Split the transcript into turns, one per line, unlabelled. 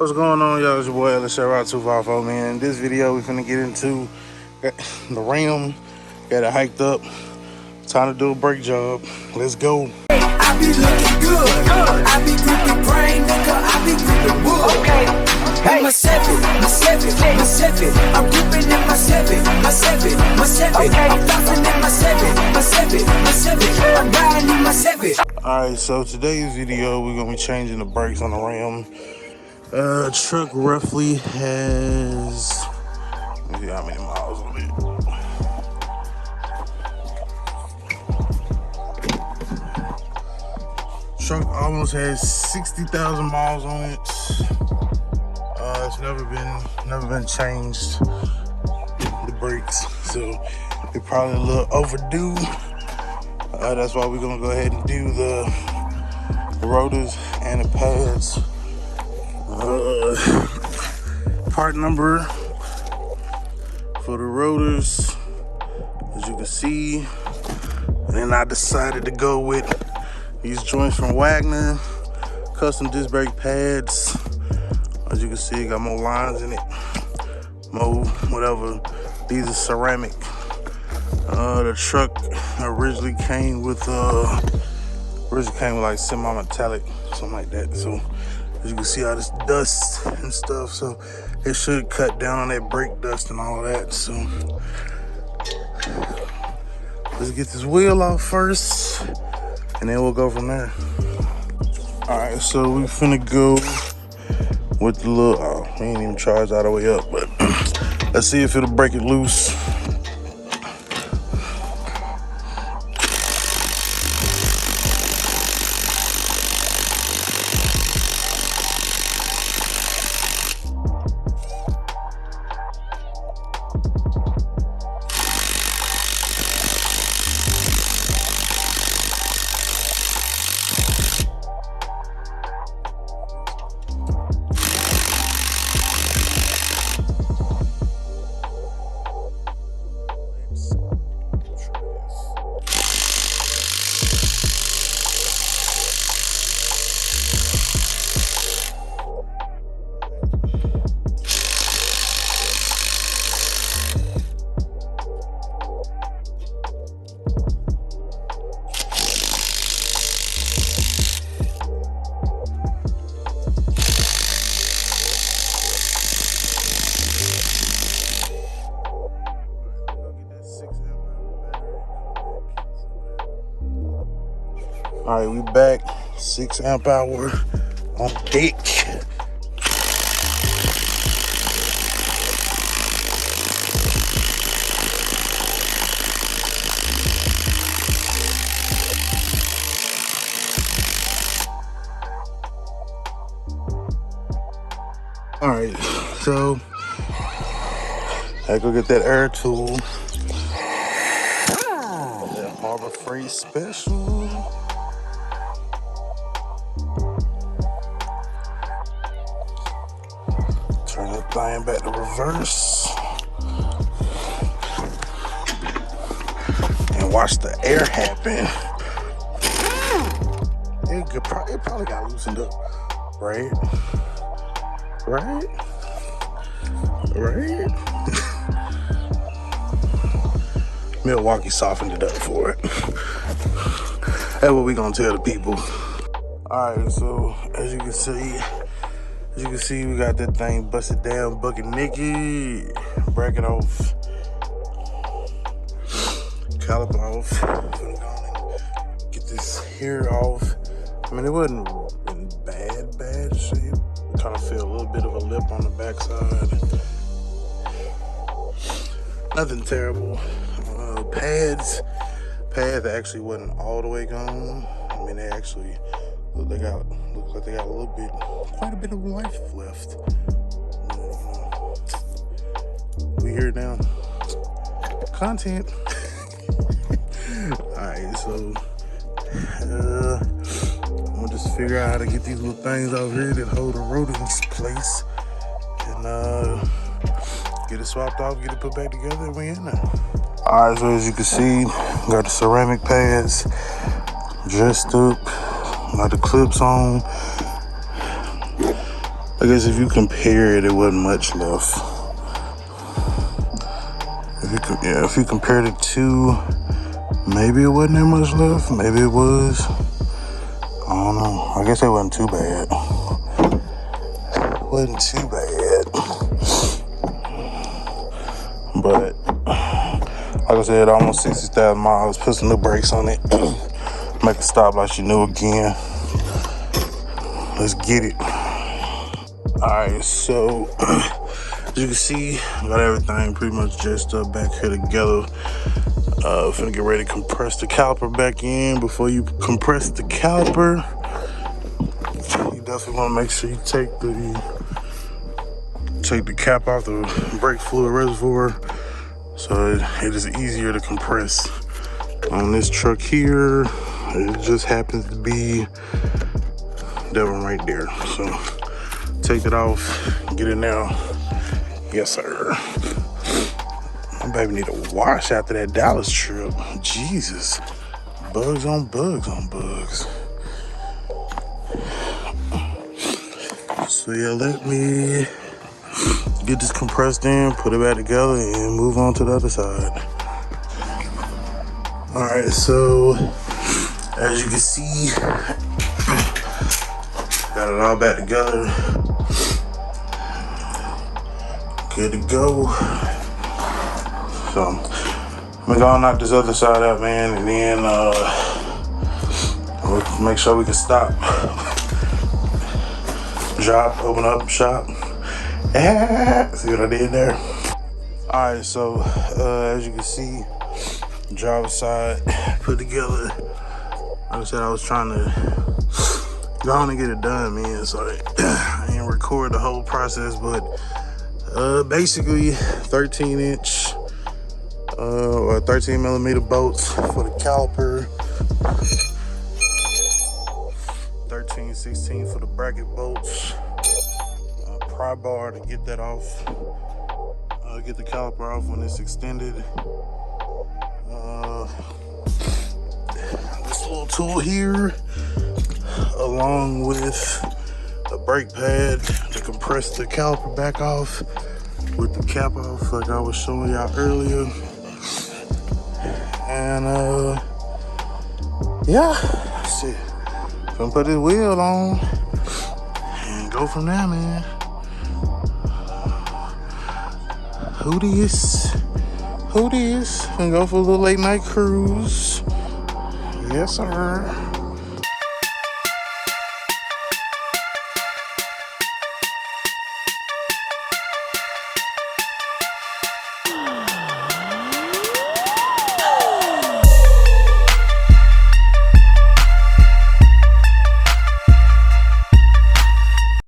What's going on, y'all? It's your boy Ellis, Route 254, man. In this video, we finna get into the rim. Got it hiked up. Time to do a brake job. Let's go.
I be looking good. I be gripping brain, nigga. I be gripping wood. Okay. Hey. My seven. I'm gripping in my seven. Okay. I'm flossing in my seven. I'm riding in my seven.
Alright, so today's video, we're gonna be changing the brakes on the rim. Truck roughly has, let me see how many miles on it. Truck almost has 60,000 miles on it. It's never been changed, the brakes, so they're probably a little overdue. That's why we're gonna go ahead and do the rotors and the pads. Part number for the rotors, as you can see, and then I decided to go with these joints from Wagner, custom disc brake pads. As you can see, got more lines in it, more whatever. These are ceramic. The truck originally came with like semi-metallic, something like that. So as you can see all this dust and stuff, so it should cut down on that brake dust and all of that. So let's get this wheel off first, and then we'll go from there. All right, so we finna go with the little, we ain't even charged all the way up, but let's see if it'll break it loose. All right, we back. 6 amp hour on deck. All right, so I go get that air tool. That Harbor Freight Special. Turn that thing back to reverse and watch the air happen. It probably got loosened up, right? Milwaukee softened it up for it. That's what we gonna tell the people. All right, so as you can see, we got that thing busted down, bucket naked, bracket off, caliper off. Gonna go on and get this here off. I mean, it wasn't in bad shape. Kind of feel a little bit of a lip on the backside. Nothing terrible. Pads actually wasn't all the way gone. I mean, they actually look like they got quite a bit of life left. We here now. Content. Alright, so I'm gonna just figure out how to get these little things out here that hold the rotor in place, and get it swapped off, get it put back together, and we in there. Alright, so as you can see, got the ceramic pads dressed up, got the clips on. I guess if you compare it, it wasn't much left. If you compared it to, maybe it wasn't that much left. Maybe it was. I don't know. I guess it wasn't too bad. Wasn't too bad. But like I said, almost 60,000 miles. Put some new brakes on it. Make it stop like you knew again. Let's get it. Alright, so as you can see, got everything pretty much dressed up back here together. Finna get ready to compress the caliper back in. Before you compress the caliper, you definitely want to make sure you take the cap off the brake fluid reservoir, so it is easier to compress. On this truck here, it just happens to be that one right there. So take it off, get it now. Yes, sir. My baby need a wash after that Dallas trip. Jesus. Bugs on bugs on bugs. So yeah, let me get this compressed in, put it back together, and move on to the other side. Alright, so as you can see, got it all back together. Good to go. So I'm gonna knock this other side out, man, and then we'll make sure we can stop. Drop, open up, shop. See what I did there? Alright, so as you can see, driver's side put together. Like I said, I was trying to go on and get it done, man, so I didn't record the whole process, but basically 13-inch or 13 millimeter bolts for the caliper, 13/16 for the bracket bolts, pry bar to get that off, get the caliper off when it's extended. This little tool here, along with a brake pad to compress the caliper back off with the cap off, like I was showing y'all earlier. And yeah, that's it. Gonna put this wheel on and go from there, man. Who this? And go for a little late night cruise. Yes, sir.